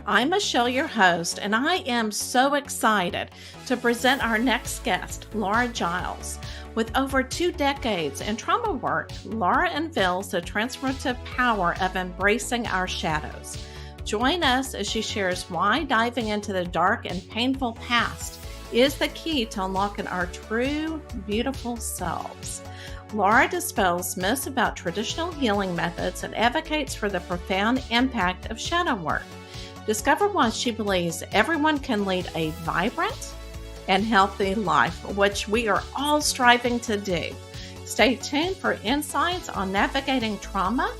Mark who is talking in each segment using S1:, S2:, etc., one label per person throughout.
S1: I'm Michelle, your host, and I am so excited to present our next guest, Laura Giles. With over 2 decades in trauma work, Laura unveils the transformative power of embracing our shadows. Join us as she shares why diving into the dark and painful past is the key to unlocking our true, beautiful selves. Laura dispels myths about traditional healing methods and advocates for the profound impact of shadow work. Discover why she believes everyone can lead a vibrant and healthy life, which we are all striving to do. Stay tuned for insights on navigating trauma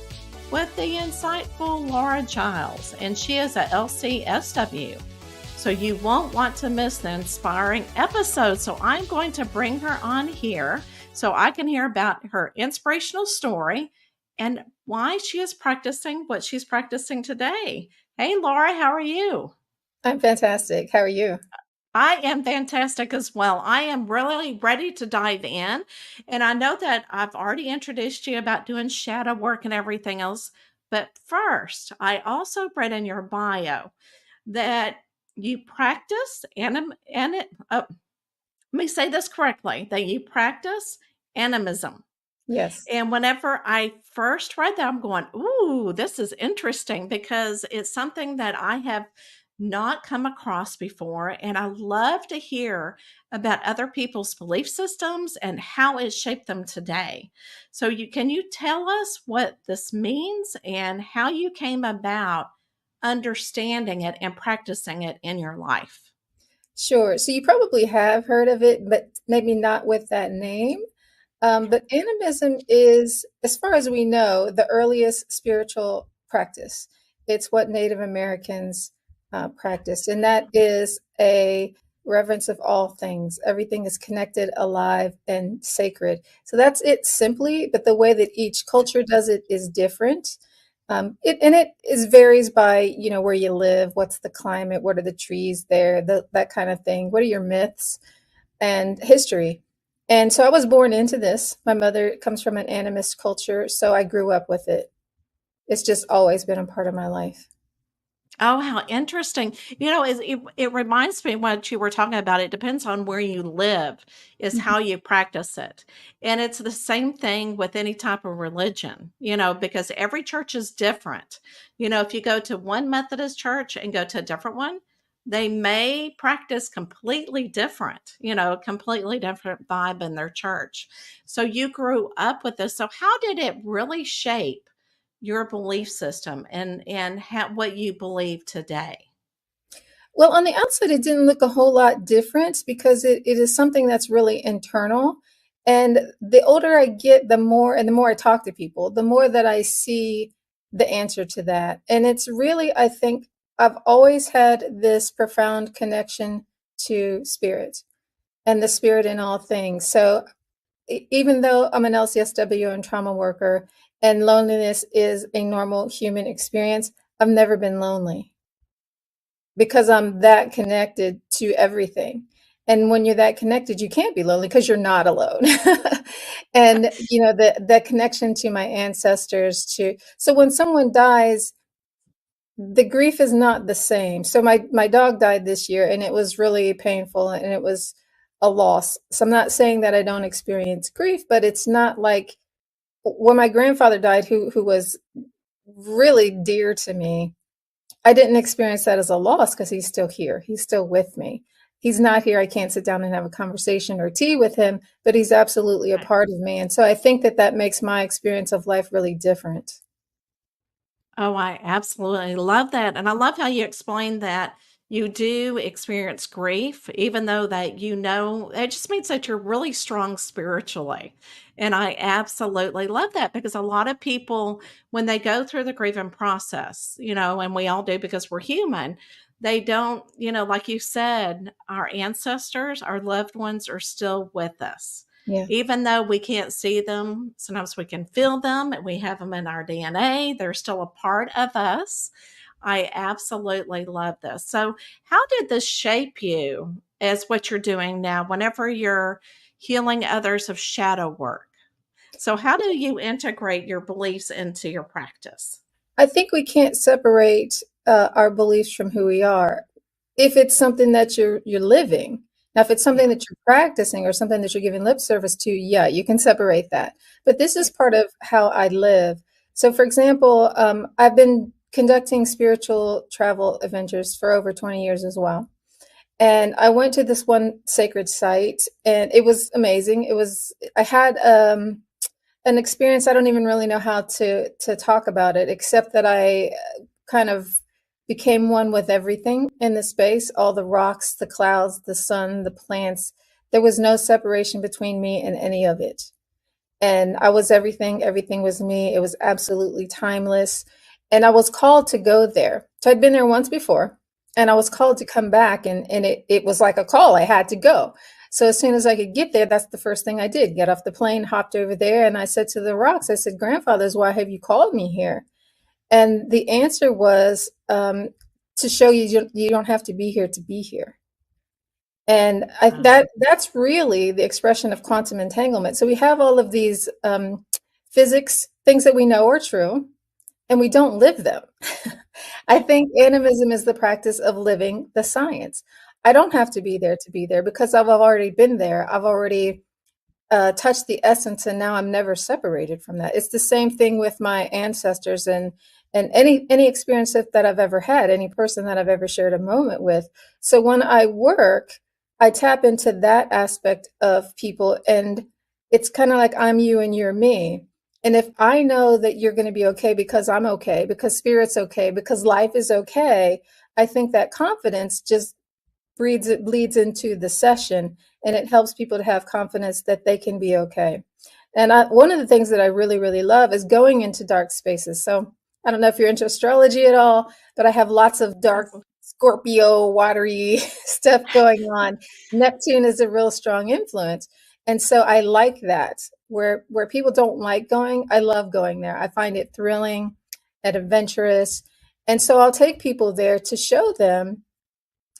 S1: with the insightful Laura Giles, and she is a LCSW. So you won't want to miss the inspiring episode. So I'm going to bring her on here so I can hear about her inspirational story and why she is practicing what she's practicing today. Hey, Laura, how are you?
S2: I'm fantastic. How are you?
S1: I am fantastic as well. I am really ready to dive in. And I know that I've already introduced you about doing shadow work and everything else. But first, I also read in your bio that you practice let me say this correctly, that you practice animism.
S2: Yes.
S1: And whenever I first read that, I'm going, ooh, this is interesting because it's something that I have not come across before. And I love to hear about other people's belief systems and how it shaped them today. So can you tell us what this means and how you came about understanding it and practicing it in your life?
S2: Sure. So you probably have heard of it, but maybe not with that name. But animism is, as far as we know, the earliest spiritual practice. It's what Native Americans practiced, and that is a reverence of all things. Everything is connected, alive, and sacred. So that's it simply, but the way that each culture does it is different. It is varies by, where you live, what's the climate, what are the trees there, that kind of thing. What are your myths and history? And so I was born into this. My mother comes from an animist culture, so I grew up with it. It's just always been a part of my life.
S1: Oh, how interesting. It reminds me what you were talking about. It depends on where you live, is
S2: Mhm.
S1: how you practice it. And it's the same thing with any type of religion, because every church is different. If you go to one Methodist church and go to a different one, they may practice completely different vibe in their church. So you grew up with this. So how did it really shape your belief system and what you believe today?
S2: Well, on the outside, it didn't look a whole lot different because it is something that's really internal. And the older I get, the more I talk to people, the more that I see the answer to that. And it's really, I think, I've always had this profound connection to spirit and the spirit in all things. So even though I'm an LCSW and trauma worker, and loneliness is a normal human experience, I've never been lonely because I'm that connected to everything. And when you're that connected, you can't be lonely because you're not alone. And the connection to my ancestors, to so when someone dies, the grief is not the same. So my dog died this year, and it was really painful, and it was a loss. So I'm not saying that I don't experience grief, but it's not like when my grandfather died, who was really dear to me. I didn't experience that as a loss because he's still here. He's still with me. He's not here. I can't sit down and have a conversation or tea with him, but he's absolutely a part of me. And so I think that that makes my experience of life really different.
S1: Oh, I absolutely love that. And I love how you explained that you do experience grief, even though that it just means that you're really strong spiritually. And I absolutely love that because a lot of people, when they go through the grieving process, and we all do because we're human, they don't, like you said, our ancestors, our loved ones are still with us.
S2: Yeah.
S1: Even though we can't see them, sometimes we can feel them and we have them in our DNA. They're still a part of us. I absolutely love this. So, how did this shape you as what you're doing now whenever you're healing others of shadow work? So, how do you integrate your beliefs into your practice?
S2: I think we can't separate. our beliefs from who we are. If it's something that you're living, now if it's something
S1: Yeah.
S2: that you're practicing or something that you're giving lip service to, yeah, you can separate that. But this is part of how I live. So, for example, I've been conducting spiritual travel adventures for over 20 years as well. And I went to this one sacred site, and it was amazing. I had an experience. I don't even really know how to talk about it, except that I kind of became one with everything in the space, all the rocks, the clouds, the sun, the plants. There was no separation between me and any of it. And I was everything, everything was me. It was absolutely timeless. And I was called to go there. So I'd been there once before, and I was called to come back, and it was like a call. I had to go. So as soon as I could get there, that's the first thing I did. Get off the plane, hopped over there, and I said to the rocks, I said, "Grandfathers, why have you called me here?" And the answer was, to show you don't have to be here to be here. And that's really the expression of quantum entanglement. So we have all of these physics, things that we know are true, and we don't live them. I think animism is the practice of living the science. I don't have to be there to be there because I've already been there. I've already touched the essence, and now I'm never separated from that. It's the same thing with my ancestors and any experience that I've ever had, any person that I've ever shared a moment with. So when I work, I tap into that aspect of people, and it's kind of like I'm you and you're me. And if I know that you're going to be okay because I'm okay, because spirit's okay, because life is okay, I think that confidence just it bleeds into the session, and it helps people to have confidence that they can be okay. And one of the things that I really, really love is going into dark spaces. So I don't know if you're into astrology at all, but I have lots of dark
S1: Oh.
S2: Scorpio, watery stuff going on. Neptune is a real strong influence. And so I like that. Where people don't like going, I love going there. I find it thrilling and adventurous. And so I'll take people there to show them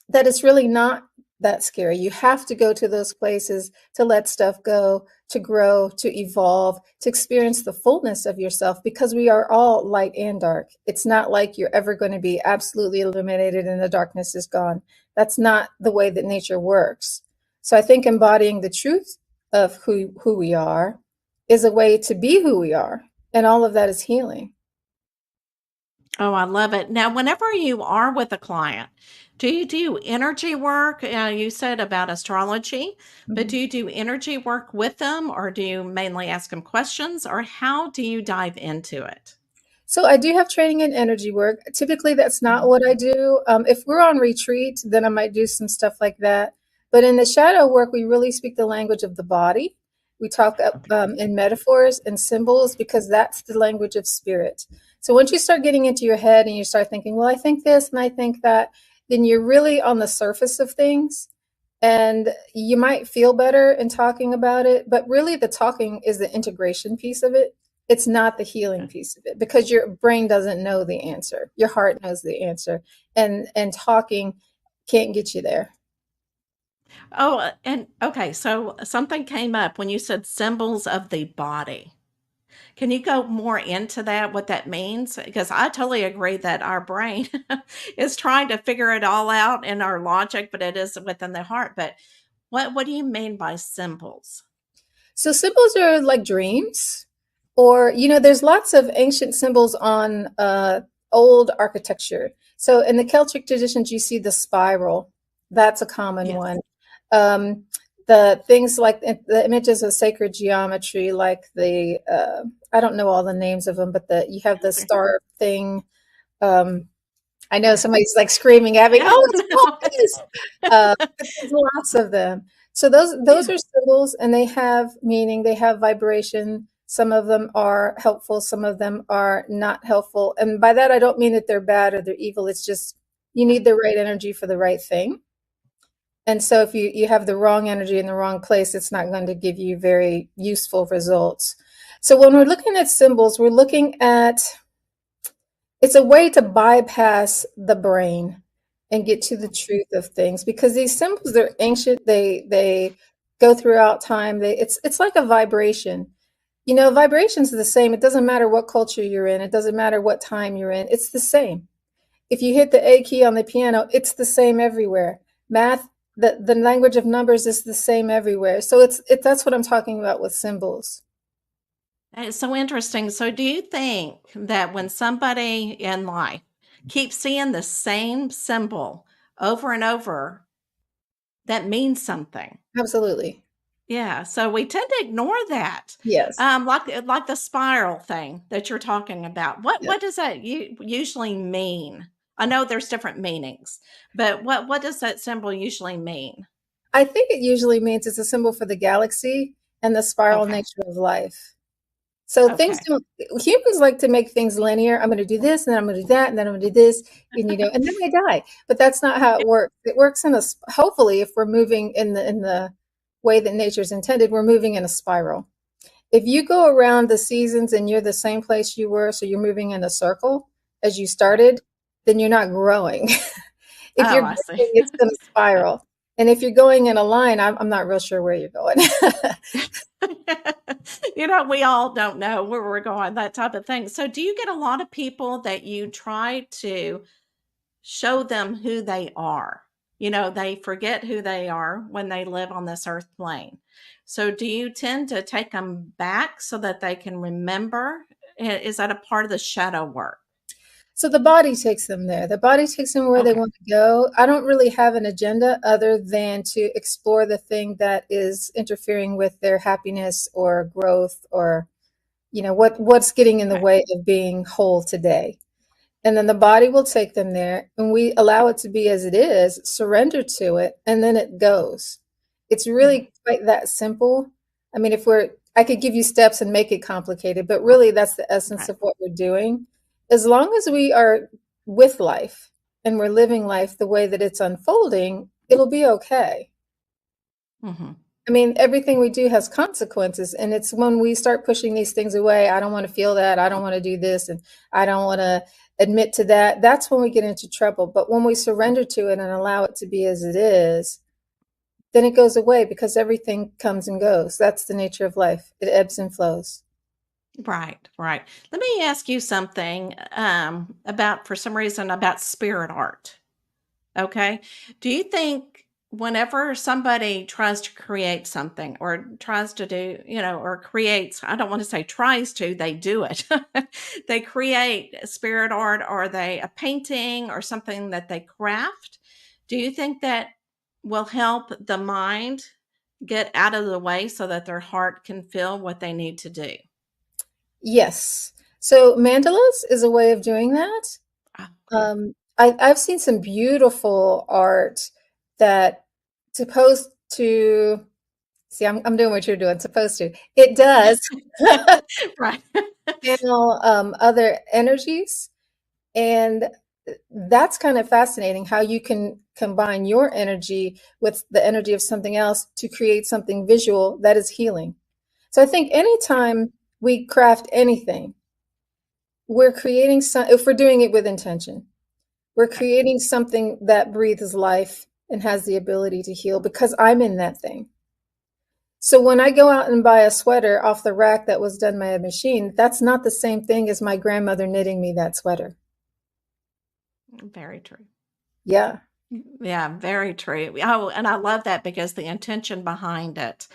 S2: that it's really not that scary. You have to go to those places to let stuff go, to grow, to evolve, to experience the fullness of yourself, because we are all light and dark. It's not like you're ever going to be absolutely illuminated and the darkness is gone. That's not the way that nature works. So I think embodying the truth of who we are is a way to be who we are. And all of that is healing.
S1: Oh, I love it. Now, whenever you are with a client, do you do energy work? You said about astrology, but do
S2: Mhm.
S1: you do energy work with them, or do you mainly ask them questions, or how do you dive into it?
S2: So I do have training in energy work. Typically, that's not
S1: Mhm.
S2: what I do. If we're on retreat, then I might do some stuff like that. But in the shadow work, we really speak the language of the body. We talk in metaphors and symbols because that's the language of spirit. So once you start getting into your head and you start thinking, well, I think this and I think that, then you're really on the surface of things. And you might feel better in talking about it, but really the talking is the integration piece of it. It's not the healing piece of it, because your brain doesn't know the answer. Your heart knows the answer. And talking can't get you there.
S1: Oh, and okay, so something came up when you said symbols of the body. Can you go more into that, what that means? Because I totally agree that our brain is trying to figure it all out in our logic, but it is within the heart. But what do you mean by symbols?
S2: So symbols are like dreams, or there's lots of ancient symbols on old architecture. So in the Celtic traditions, you see the spiral. That's a common
S1: Yes.
S2: one. Um, the things like the images of sacred geometry, like the I don't know all the names of them, but you have the star thing. Um, I know somebody's like screaming at me,
S1: Yeah,
S2: "Oh, it's
S1: no.
S2: focus!" But there's lots of them. So those
S1: Yeah.
S2: are symbols, and they have meaning. They have vibration. Some of them are helpful. Some of them are not helpful. And by that, I don't mean that they're bad or they're evil. It's just you
S1: Yeah.
S2: need the right energy for the right thing. And so if you have the wrong energy in the wrong place, it's not going to give you very useful results. So when we're looking at symbols, we're looking at it's a way to bypass the brain and get to the truth of things, because these symbols, they're ancient. They go throughout time. It's like a vibration. Vibrations are the same. It doesn't matter what culture you're in. It doesn't matter what time you're in. It's the same. If you hit the A key on the piano, it's the same everywhere. Math, the language of numbers is the same everywhere. So that's what I'm talking about with symbols.
S1: It's so interesting. So, do you think that when somebody in life keeps seeing the same symbol over and over, that means something?
S2: Absolutely.
S1: Yeah, so we tend to ignore that.
S2: Yes.
S1: Like the spiral thing that you're talking about.
S2: Yeah.
S1: What does that usually mean? I know there's different meanings, but what does that symbol usually mean?
S2: I think it usually means it's a symbol for the galaxy and the spiral
S1: Okay.
S2: nature of life. So things
S1: Okay.
S2: don't, humans like to make things linear. I'm going to do this, and then I'm going to do that, and then I'm going to do this, and then I die. But that's not how it works. It works in hopefully, if we're moving in the way that nature's intended, we're moving in a spiral. If you go around the seasons and you're the same place you were, so you're moving in a circle as you
S1: Right.
S2: started, then you're not growing. If
S1: Oh,
S2: you're
S1: I see.
S2: growing, it's going to spiral. And if you're going in a line, I'm not real sure where you're going.
S1: We all don't know where we're going, that type of thing. So, do you get a lot of people that you try to show them who they are? They forget who they are when they live on this earth plane. So, do you tend to take them back so that they can remember? Is that a part of the shadow work?
S2: So the body takes them there. The body takes them where they
S1: Okay.
S2: want to go. I don't really have an agenda other than to explore the thing that is interfering with their happiness or growth, or what's getting in the
S1: Okay.
S2: way of being whole today. And then the body will take them there, and we allow it to be as it is, surrender to it, and then it goes. It's
S1: Mhm.
S2: really quite that simple. I mean, I could give you steps and make it complicated, but really that's the essence
S1: Right.
S2: of what we're doing. As long as we are with life and we're living life the way that it's unfolding, it'll be okay.
S1: Hmm.
S2: I mean, everything we do has consequences, and it's when we start pushing these things away. I don't want to feel that. I don't want to do this, and I don't want to admit to that. That's when we get into trouble. But when we surrender to it and allow it to be as it is, then it goes away because everything comes and goes. That's the nature of life. It ebbs and flows.
S1: Right, right. Let me ask you something about, for some reason, about spirit art. Okay. Do you think whenever somebody tries to create something or tries to do, or creates, I don't want to say tries to, they do it. They create spirit art, or they a painting or something that they craft. Do you think that will help the mind get out of the way so that their heart can feel what they need to do?
S2: Yes. So mandalas is a way of doing that.
S1: Oh, okay.
S2: I've seen some beautiful art that supposed to see. I'm doing what you're doing. Supposed to. It does
S1: Right.
S2: channel other energies, and that's kind of fascinating how you can combine your energy with the energy of something else to create something visual that is healing. So I think anytime we craft anything, we're creating some, if we're doing it with intention, we're
S1: Right.
S2: creating something that breathes life and has the ability to heal because I'm in that thing. So when I go out and buy a sweater off the rack that was done by a machine, that's not the same thing as my grandmother knitting me that sweater.
S1: Very true.
S2: Yeah.
S1: Yeah, very true. Oh, and I love that because the intention behind it.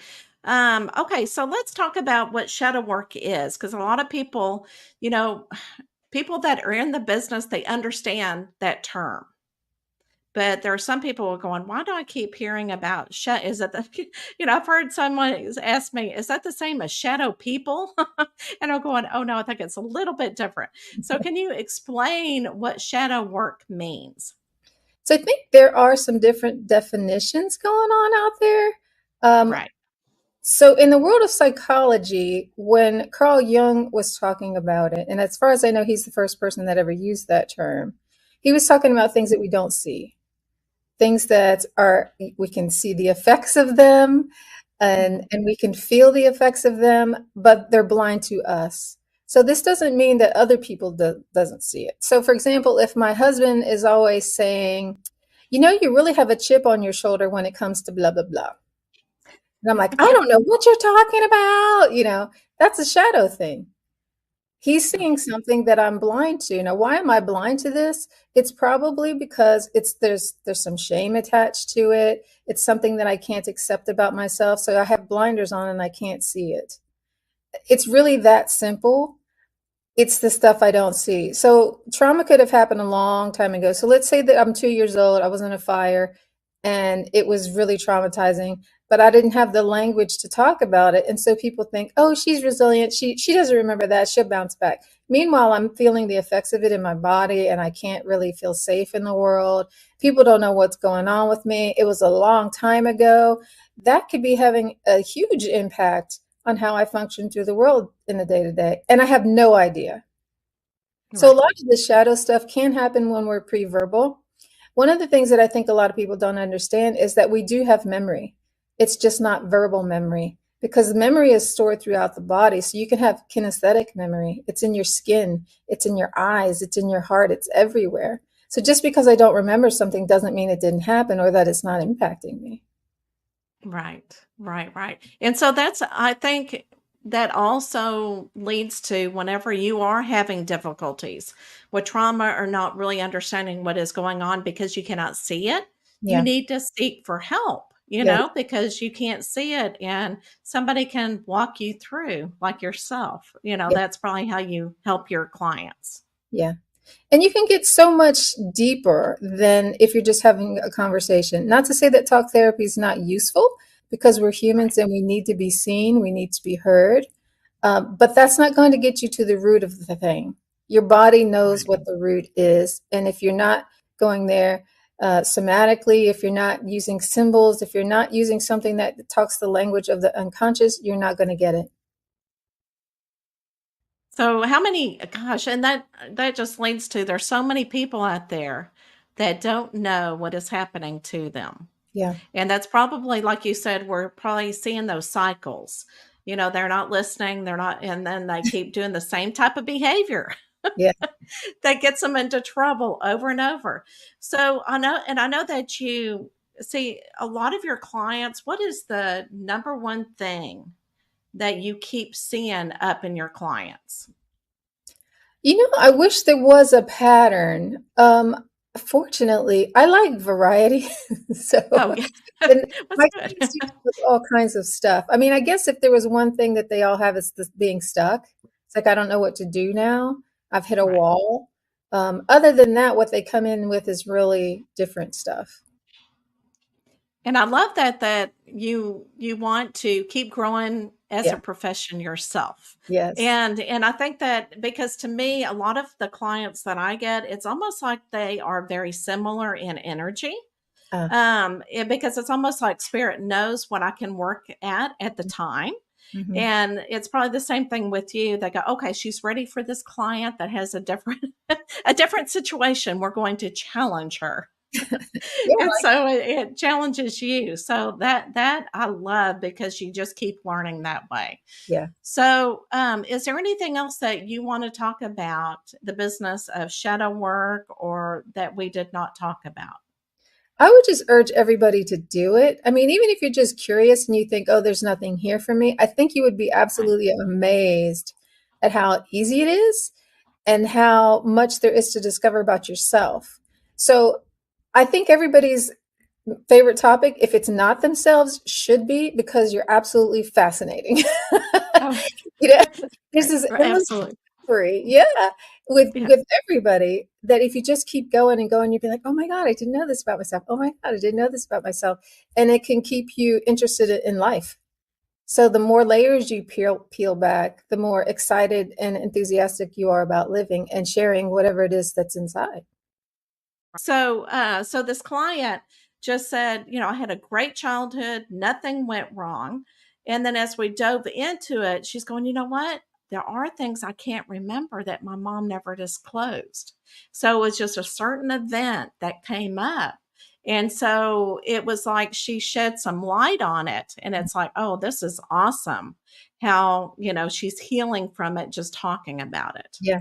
S1: Okay, so let's talk about what shadow work is, because a lot of people, you know, people that are in the business, they understand that term. But there are some people who are going, why do I keep hearing about shadow? Is it the, I've heard someone ask me, is that the same as shadow people? And I'm going, oh no, I think it's a little bit different. So can you explain what shadow work means?
S2: So I think there are some different definitions going on out there. Um,
S1: Right.
S2: so in the world of psychology, when Carl Jung was talking about it, and as far as I know, he's the first person that ever used that term, he was talking about things that we don't see, things that are, we can see the effects of them, and
S1: Mhm.
S2: we can feel the effects of them, but they're blind to us. So this doesn't mean that other people doesn't see it. So for example, if my husband is always saying, you really have a chip on your shoulder when it comes to blah blah blah, and I'm like, I don't know what you're talking about, that's a shadow thing. He's seeing something that I'm blind to. Now, why am I blind to this? It's probably because there's some shame attached to it. It's something that I can't accept about myself. So I have blinders on and I can't see it. It's really that simple. It's the stuff I don't see. So trauma could have happened a long time ago. So let's say that I'm 2 years old, I was in a fire, and it was really traumatizing, but I didn't have the language to talk about it. And so people think, oh, she's resilient. She doesn't remember that. She'll bounce back. Meanwhile, I'm feeling the effects of it in my body, and I can't really feel safe in the world. People don't know what's going on with me. It was a long time ago. That could be having a huge impact on how I function through the world in the day to day. And I have no idea. So a
S1: Right.
S2: lot of the shadow stuff can happen when we're pre-verbal. One of the things that I think a lot of people don't understand is that we do have memory. It's just not verbal memory because memory is stored throughout the body. So you can have kinesthetic memory. It's in your skin, it's in your eyes, it's in your heart, it's everywhere. So just because I don't remember something doesn't mean it didn't happen or that it's not impacting me.
S1: Right, right. And so that's, I think that also leads to whenever you are having difficulties with trauma or not really understanding what is going on because you cannot see it, you
S2: Yeah.
S1: need to seek for help,
S2: Yes.
S1: because you can't see it and somebody can walk you through like yourself.
S2: Yeah.
S1: That's probably how you help your clients.
S2: Yeah. And you can get so much deeper than if you're just having a conversation. Not to say that talk therapy is not useful because we're
S1: Right,
S2: humans and we need to be seen, we need to be heard. But that's not going to get you to the root of the thing. Your body knows
S1: right.
S2: what the root is. And if you're not going there somatically, if you're not using symbols, if you're not using something that talks the language of the unconscious, you're not going to get it.
S1: So how many gosh, and that just leads to there's so many people out there that don't know what is happening to them.
S2: Yeah.
S1: And that's probably like you said, we're probably seeing those cycles. They're not listening, they're not, and then they keep doing the same type of behavior
S2: Yeah.
S1: that gets them into trouble over and over. So I know that you see a lot of your clients, what is the number one thing that you keep seeing up in your clients?
S2: I wish there was a pattern. Fortunately, I like variety. So,
S1: Oh, yeah.
S2: and
S1: That's
S2: my
S1: good.
S2: clients deal with all kinds of stuff. I mean, I guess if there was one thing that they all have, it's this being stuck. It's like, I don't know what to do now. I've hit a
S1: Right.
S2: wall. Other than that, what they come in with is really different stuff.
S1: And I love that you want to keep growing as a
S2: Yeah.
S1: profession yourself.
S2: Yes.
S1: And I think that because to me, a lot of the clients that I get, it's almost like they are very similar in energy.
S2: Uh,
S1: Because it's almost like spirit knows what I can work at the time.
S2: mhm.
S1: And it's probably the same thing with you. They go, okay, she's ready for this client that has a different a different situation. We're going to challenge her.
S2: Yeah.
S1: And so it challenges you. So that I love because you just keep learning that way.
S2: Yeah.
S1: So, is there anything else that you want to talk about the business of shadow work or that we did not talk about?
S2: I would just urge everybody to do it. I mean, even if you're just curious and you think, oh, there's nothing here for me, I think you would be
S1: Right.
S2: absolutely amazed at how easy it is and how much there is to discover about yourself. So I think everybody's favorite topic, if it's not themselves, should be because you're absolutely fascinating.
S1: Oh,
S2: You know, there's
S1: right.
S2: this
S1: Right,
S2: endless
S1: absolutely.
S2: story, yeah, with
S1: Yeah.
S2: everybody that if you just keep going and going, you'd be like, oh my God, I didn't know this about myself. Oh my God, I didn't know this about myself. And it can keep you interested in life. So the more layers you peel back, the more excited and enthusiastic you are about living and sharing whatever it is that's inside.
S1: So this client just said, I had a great childhood, nothing went wrong. And then as we dove into it, she's going, you know what? There are things I can't remember that my mom never disclosed. So it was just a certain event that came up. And so it was like she shed some light on it. And it's like, oh, this is awesome how, she's healing from it just talking about it.
S2: Yeah.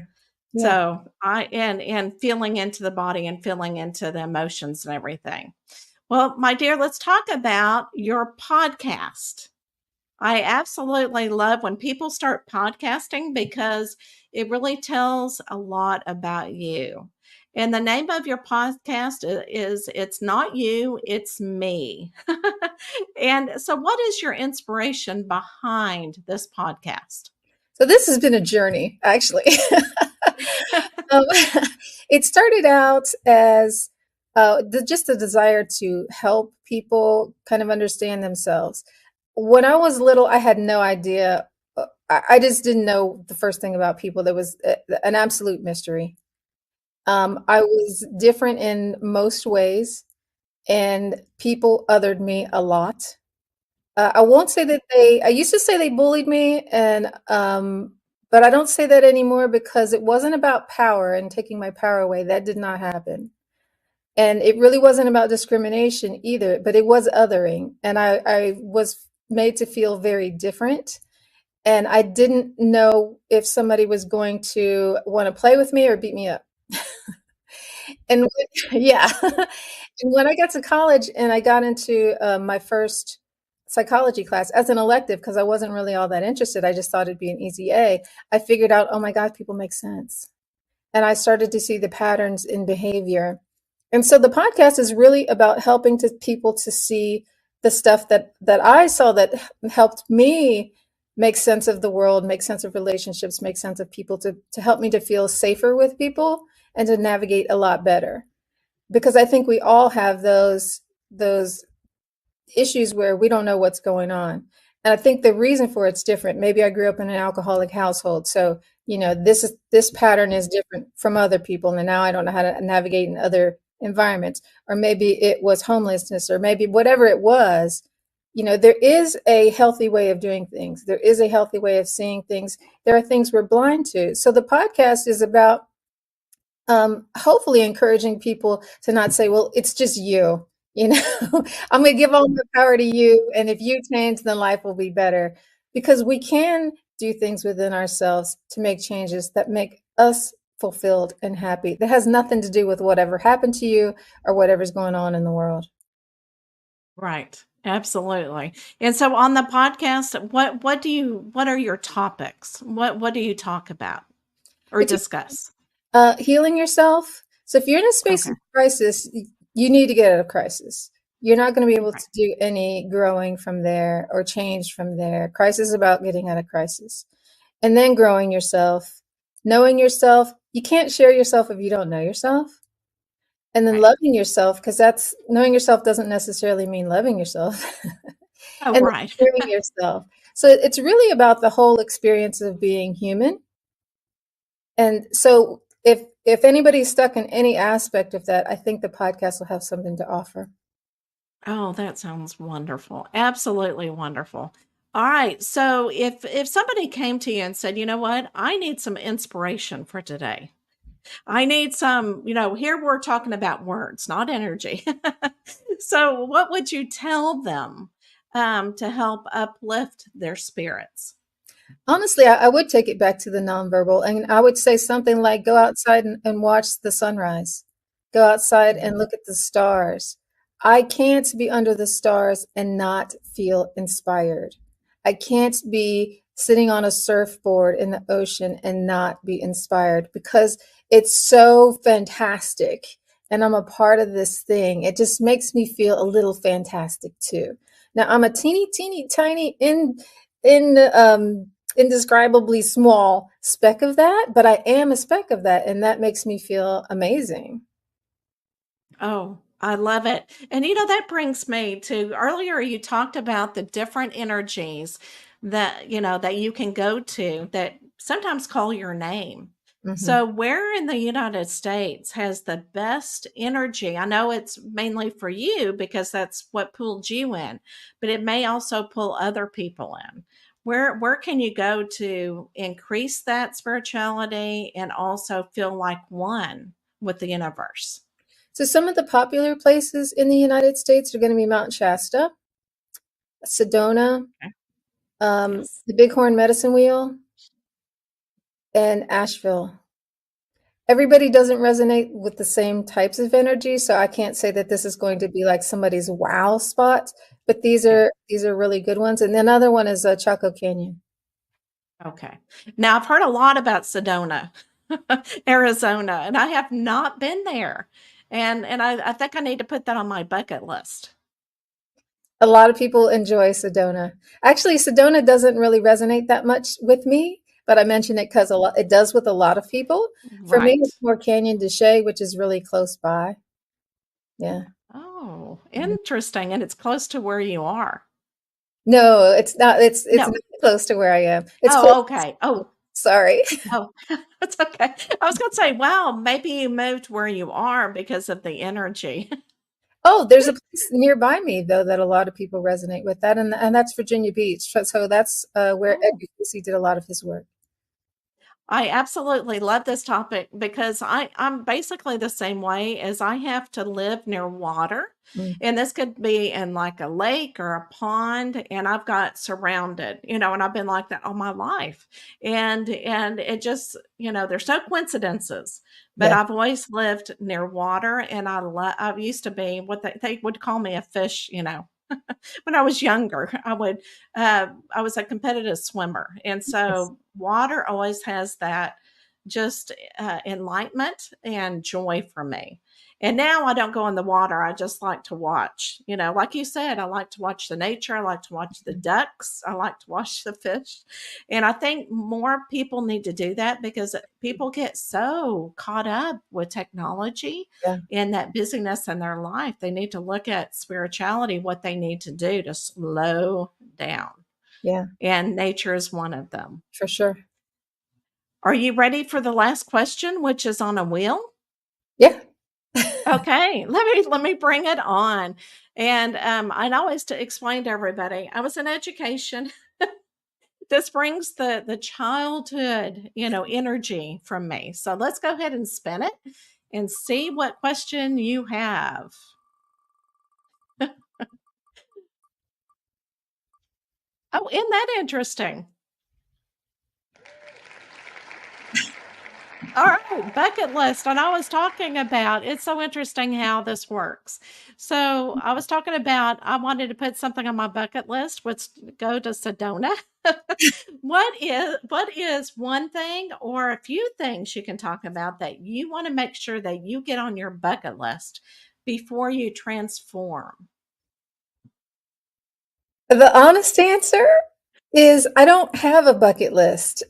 S2: Yeah.
S1: So I and feeling into the body and feeling into the emotions and everything. Well, my dear, let's talk about your podcast. I absolutely love when people start podcasting because it really tells a lot about you. And the name of your podcast is It's Not You, It's Me. And so, what is your inspiration behind this podcast?
S2: So this has been a journey, actually. um, it started out as just a desire to help people kind of understand themselves. When I was little, I had no idea. I just didn't know the first thing about people. There was an absolute mystery. I was different in most ways, and people othered me a lot. I won't say that I used to say they bullied me, but I don't say that anymore because it wasn't about power and taking my power away. That did not happen. And it really wasn't about discrimination either, but it was othering. And I was made to feel very different. And I didn't know if somebody was going to want to play with me or beat me up. And yeah. And when I got to college and I got into my first psychology class as an elective, because I wasn't really all that interested, I just thought it'd be an easy A. I figured out, oh my God, people make sense. And I started to see the patterns in behavior. And so the podcast is really about helping people to see the stuff that I saw that helped me make sense of the world, make sense of relationships, make sense of people, to help me to feel safer with people and to navigate a lot better. Because I think we all have those issues where we don't know what's going on. And I think the reason for it's different. Maybe I grew up in an alcoholic household, so this pattern is different from other people, and now I don't know how to navigate in other environments. Or maybe it was homelessness, or maybe whatever it was. There is a healthy way of doing things. There is a healthy way of seeing things. There are things we're blind to. So the podcast is about hopefully encouraging people to not say, well, it's just you. I'm going to give all the power to you. And if you change, then life will be better. Because we can do things within ourselves to make changes that make us fulfilled and happy. That has nothing to do with whatever happened to you or whatever's going on in the world.
S1: Right. Absolutely. And so on the podcast, what are your topics? What do you talk about or
S2: It's
S1: discuss?
S2: healing yourself. So if you're in a space
S1: Okay.
S2: of crisis, you need to get out of crisis. You're not going to be able
S1: Right.
S2: to do any growing from there or change from there. Crisis is about getting out of crisis and then growing yourself, knowing yourself. You can't share yourself if you don't know yourself. And then
S1: Right.
S2: loving yourself, because that's knowing yourself doesn't necessarily mean loving yourself.
S1: Oh,
S2: And then
S1: right.
S2: sharing yourself. So it's really about the whole experience of being human. And so if anybody's stuck in any aspect of that, I think the podcast will have something to offer.
S1: Oh, that sounds wonderful. Absolutely wonderful. All right. So if somebody came to you and said, "You know what? I need some inspiration for today. I need some, here we're talking about words, not energy." So, what would you tell them to help uplift their spirits?
S2: Honestly, I would take it back to the nonverbal, and I would say something like go outside and watch the sunrise. Go outside and look at the stars. I can't be under the stars and not feel inspired. I can't be sitting on a surfboard in the ocean and not be inspired because it's so fantastic. And I'm a part of this thing. It just makes me feel a little fantastic too. Now I'm a teeny tiny in indescribably small speck of that, but I am a speck of that, and that makes me feel amazing.
S1: Oh, I love it. And that brings me to earlier you talked about the different energies that you can go to that sometimes call your name.
S2: Mhm.
S1: So where in the United States has the best energy? I know it's mainly for you because that's what pulled you in, but it may also pull other people in. Where can you go to increase that spirituality and also feel like one with the universe?
S2: So some of the popular places in the United States are going to be Mount Shasta, Sedona,
S1: Okay. Yes.
S2: the Bighorn Medicine Wheel, and Asheville. Everybody doesn't resonate with the same types of energy, so I can't say that this is going to be like somebody's wow spot, but
S1: Yeah.
S2: these are really good ones. And another one is Chaco Canyon.
S1: Okay. Now I've heard a lot about Sedona, Arizona, and I have not been there. And I think I need to put that on my bucket list.
S2: A lot of people enjoy Sedona. Actually, Sedona doesn't really resonate that much with me, but I mention it because a lot it does with a lot of people. For me,
S1: Right.
S2: it's more Canyon de Chelly, which is really close by. Yeah.
S1: Oh, interesting. And it's close to where you are.
S2: No, it's not. It's
S1: No.
S2: not close to where I am. It's close.
S1: Oh, okay. Oh,
S2: Sorry.
S1: oh, that's okay. I was going to say, wow, maybe you moved where you are because of the energy.
S2: Oh, there's a place nearby me though that a lot of people resonate with that, and that's Virginia Beach. So that's where
S1: Oh.
S2: Edgar Cayce did a lot of his work.
S1: I absolutely love this topic because I'm basically the same way as I have to live near water.
S2: Mm,
S1: And this could be in like a lake or a pond. And I've got surrounded, and I've been like that all my life. And it just, there's no coincidences, but
S2: yeah,
S1: I've always lived near water and I used to be what they would call me a fish, when I was younger, I was a competitive swimmer, and
S2: yes,
S1: so water always has that just enlightenment and joy for me. And now I don't go in the water. I just like to watch. Like you said, I like to watch the nature. I like to watch the ducks. I like to watch the fish. And I think more people need to do that because people get so caught up with technology
S2: yeah,
S1: in that busyness in their life. They need to look at spirituality, what they need to do to slow down.
S2: yeah,
S1: And nature is one of them.
S2: for sure.
S1: Are you ready for the last question, which is on a wheel?
S2: Yeah.
S1: Okay, let me bring it on. And I always to explain to everybody, I was in education. This brings the childhood, energy from me. So let's go ahead and spin it and see what question you have. Oh, isn't that interesting? All right, bucket list. And I was talking about it's so interesting how this works. So I was talking about I wanted to put something on my bucket list. Let's go to Sedona. What is one thing or a few things you can talk about that you want to make sure that you get on your bucket list before you transform?
S2: The honest answer is I don't have a bucket list.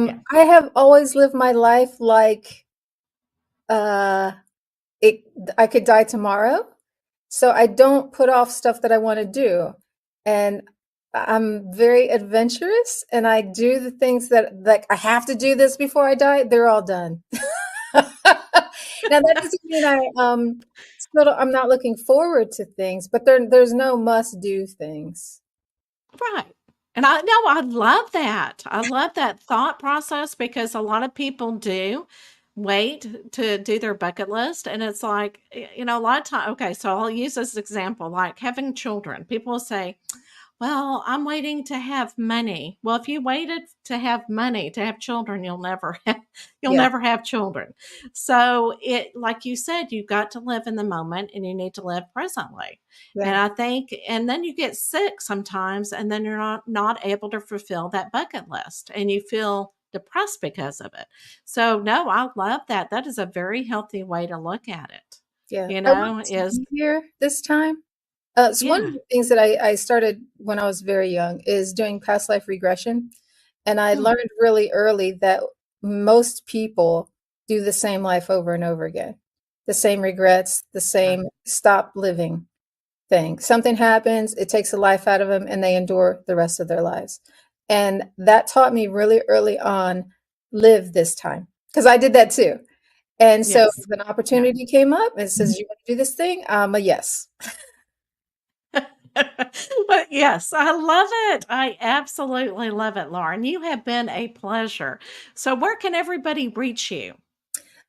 S1: Yeah.
S2: I have always lived my life like uh, it. I could die tomorrow, so I don't put off stuff that I want to do, and I'm very adventurous, and I do the things that like I have to do this before I die. They're all done. Now that doesn't mean I'm not looking forward to things, but there's no must do things.
S1: Right. And I know I love that. I love that thought process because a lot of people do wait to do their bucket list. And it's like, a lot of time. Okay. So I'll use this example like having children. People will say, well, I'm waiting to have money. Well, if you waited to have money to have children, you'll
S2: Yeah,
S1: never have children. So it like you said, you've got to live in the moment and you need to live presently.
S2: yeah,
S1: And I think and then you get sick sometimes and then you're not able to fulfill that bucket list and you feel depressed because of it. So no, I love that. That is a very healthy way to look at it.
S2: yeah. I wanted to
S1: Is
S2: be here this time. So one of
S1: yeah.
S2: the things that I started when I was very young is doing past life regression. And I
S1: Mm,
S2: learned really early that most people do the same life over and over again. The same regrets, the
S1: right.
S2: same stop living thing. Something happens, it takes the life out of them, and they endure the rest of their lives. And that taught me really early on live this time because I did that too. And so
S1: Yes.
S2: if an
S1: Yeah.
S2: opportunity came up and says, you want to do this thing? A yes.
S1: But yes, I love it. I absolutely love it, Lauren. You have been a pleasure. So, where can everybody reach you?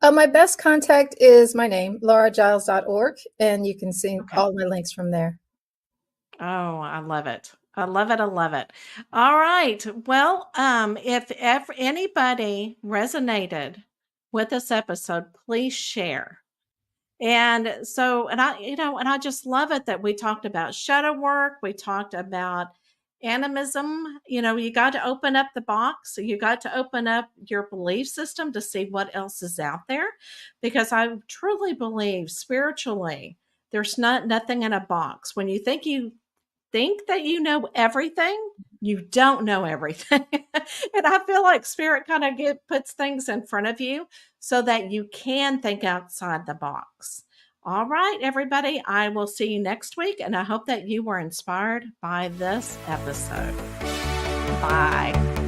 S2: My best contact is my name, lauragiles.org, and you can see
S1: Okay.
S2: all my links from there.
S1: Oh, I love it. I love it. I love it. All right. Well, if anybody resonated with this episode, please share. And so, and I just love it that we talked about shadow work. We talked about animism. You got to open up the box. You got to open up your belief system to see what else is out there. Because I truly believe spiritually, there's nothing in a box. When you think that you know everything, you don't know everything. And I feel like spirit kind of puts things in front of you so that you can think outside the box. All right, everybody, I will see you next week, and I hope that you were inspired by this episode. Bye.